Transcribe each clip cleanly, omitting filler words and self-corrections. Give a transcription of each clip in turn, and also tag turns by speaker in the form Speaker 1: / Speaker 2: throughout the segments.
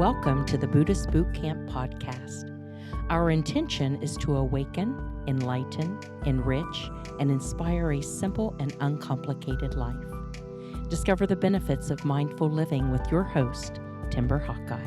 Speaker 1: Welcome to the Buddhist Boot Camp podcast. Our intention is to awaken, enlighten, enrich, and inspire a simple and uncomplicated life. Discover the benefits of mindful living with your host, Timber Hawkeye.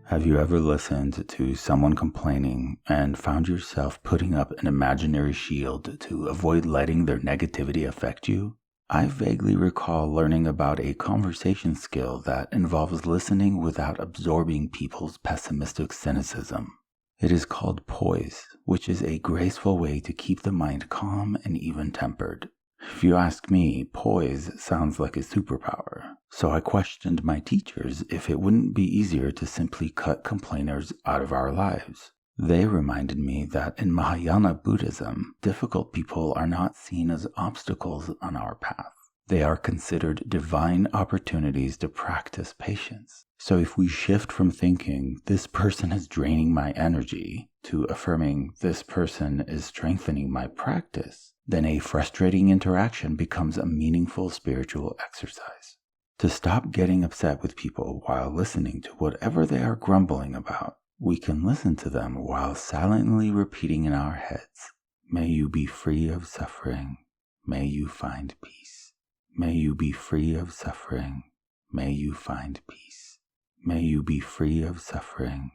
Speaker 2: Have you ever listened to someone complaining and found yourself putting up an imaginary shield to avoid letting their negativity affect you? I vaguely recall learning about a conversation skill that involves listening without absorbing people's pessimistic cynicism. It is called Poise, which is a graceful way to keep the mind calm and even-tempered. If you ask me, Poise sounds like a superpower. So I questioned my teachers if it wouldn't be easier to simply cut complainers out of our lives. They reminded me that in Mahayana Buddhism, difficult people are not seen as obstacles on our path. They are considered divine opportunities to practice patience. So if we shift from thinking, this person is draining my energy, to affirming, this person is strengthening my practice, then a frustrating interaction becomes a meaningful spiritual exercise. To stop getting upset with people while listening to whatever they are grumbling about, we can listen to them while silently repeating in our heads, "May you be free of suffering. May you find peace. May you be free of suffering. May you find peace. May you be free of suffering.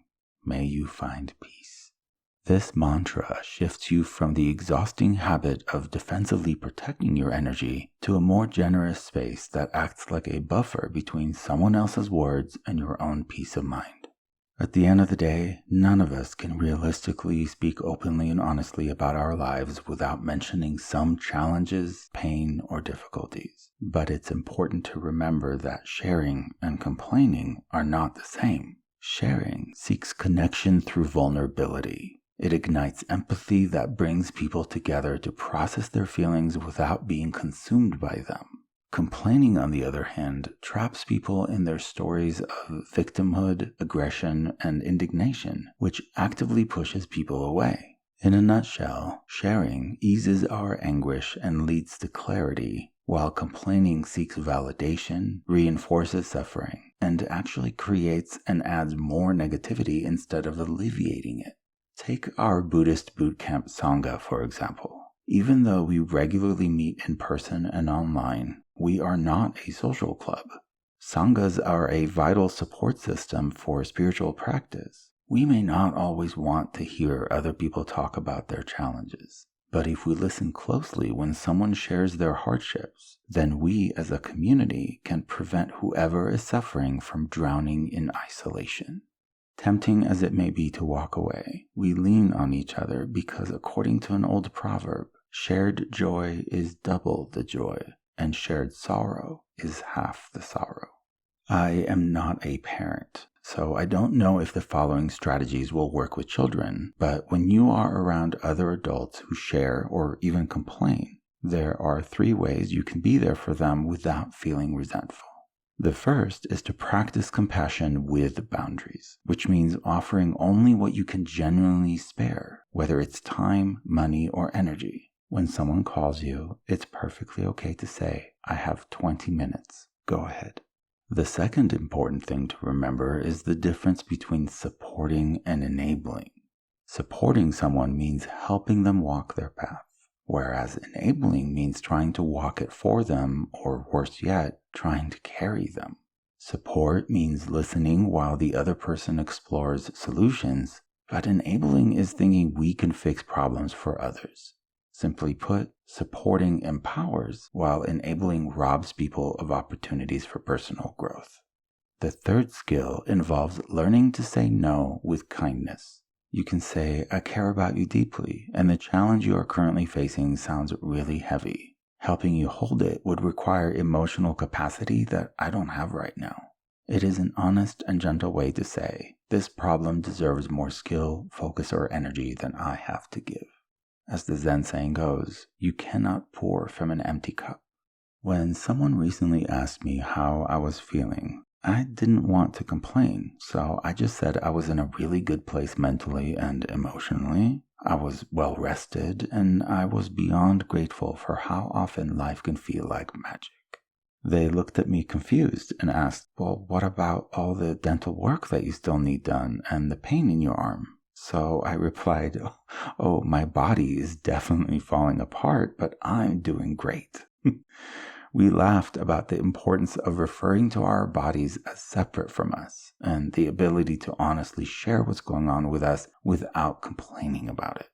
Speaker 2: May you find peace." This mantra shifts you from the exhausting habit of defensively protecting your energy to a more generous space that acts like a buffer between someone else's words and your own peace of mind. At the end of the day, none of us can realistically speak openly and honestly about our lives without mentioning some challenges, pain, or difficulties. But it's important to remember that sharing and complaining are not the same. Sharing seeks connection through vulnerability. It ignites empathy that brings people together to process their feelings without being consumed by them. Complaining, on the other hand, traps people in their stories of victimhood, aggression, and indignation, which actively pushes people away. In a nutshell, sharing eases our anguish and leads to clarity, while complaining seeks validation, reinforces suffering, and actually creates and adds more negativity instead of alleviating it. Take our Buddhist Boot Camp Sangha, for example. Even though we regularly meet in person and online, we are not a social club. Sanghas are a vital support system for spiritual practice. We may not always want to hear other people talk about their challenges, but if we listen closely when someone shares their hardships, then we as a community can prevent whoever is suffering from drowning in isolation. Tempting as it may be to walk away, we lean on each other because, according to an old proverb, shared joy is double the joy, and shared sorrow is half the sorrow. I am not a parent, so I don't know if the following strategies will work with children, but when you are around other adults who share or even complain, there are 3 ways you can be there for them without feeling resentful. The first is to practice compassion with boundaries, which means offering only what you can genuinely spare, whether it's time, money, or energy. When someone calls you, it's perfectly okay to say, "I have 20 minutes. Go ahead." The second important thing to remember is the difference between supporting and enabling. Supporting someone means helping them walk their path, whereas enabling means trying to walk it for them, or worse yet, trying to carry them. Support means listening while the other person explores solutions, but enabling is thinking we can fix problems for others. Simply put, supporting empowers, while enabling robs people of opportunities for personal growth. The third skill involves learning to say no with kindness. You can say, "I care about you deeply, and the challenge you are currently facing sounds really heavy. Helping you hold it would require emotional capacity that I don't have right now." It is an honest and gentle way to say, "This problem deserves more skill, focus, or energy than I have to give." As the Zen saying goes, you cannot pour from an empty cup. When someone recently asked me how I was feeling, I didn't want to complain, so I just said I was in a really good place mentally and emotionally. I was well rested, and I was beyond grateful for how often life can feel like magic. They looked at me confused and asked, well, what about all the dental work that you still need done and the pain in your arm? So I replied, oh, my body is definitely falling apart, but I'm doing great. We laughed about the importance of referring to our bodies as separate from us and the ability to honestly share what's going on with us without complaining about it.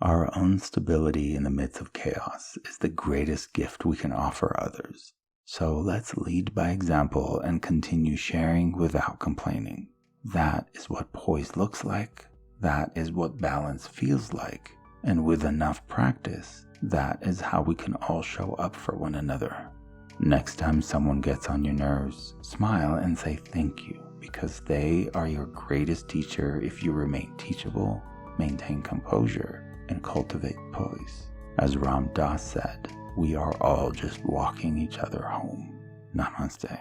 Speaker 2: Our own stability in the midst of chaos is the greatest gift we can offer others. So let's lead by example and continue sharing without complaining. That is what poise looks like. That is what balance feels like. And with enough practice, that is how we can all show up for one another. Next time someone gets on your nerves, smile and say thank you, because they are your greatest teacher if you remain teachable, maintain composure, and cultivate poise. As Ram Dass said, we are all just walking each other home. Namaste.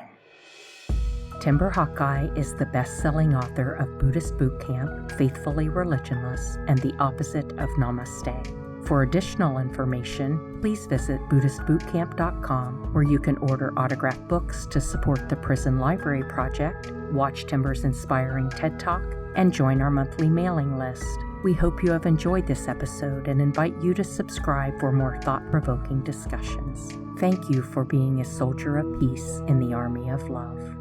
Speaker 1: Timber Hawkeye is the best-selling author of Buddhist Boot Camp, Faithfully Religionless, and The Opposite of Namaste. For additional information, please visit BuddhistBootCamp.com, where you can order autographed books to support the Prison Library Project, watch Timber's inspiring TED Talk, and join our monthly mailing list. We hope you have enjoyed this episode and invite you to subscribe for more thought-provoking discussions. Thank you for being a soldier of peace in the army of love.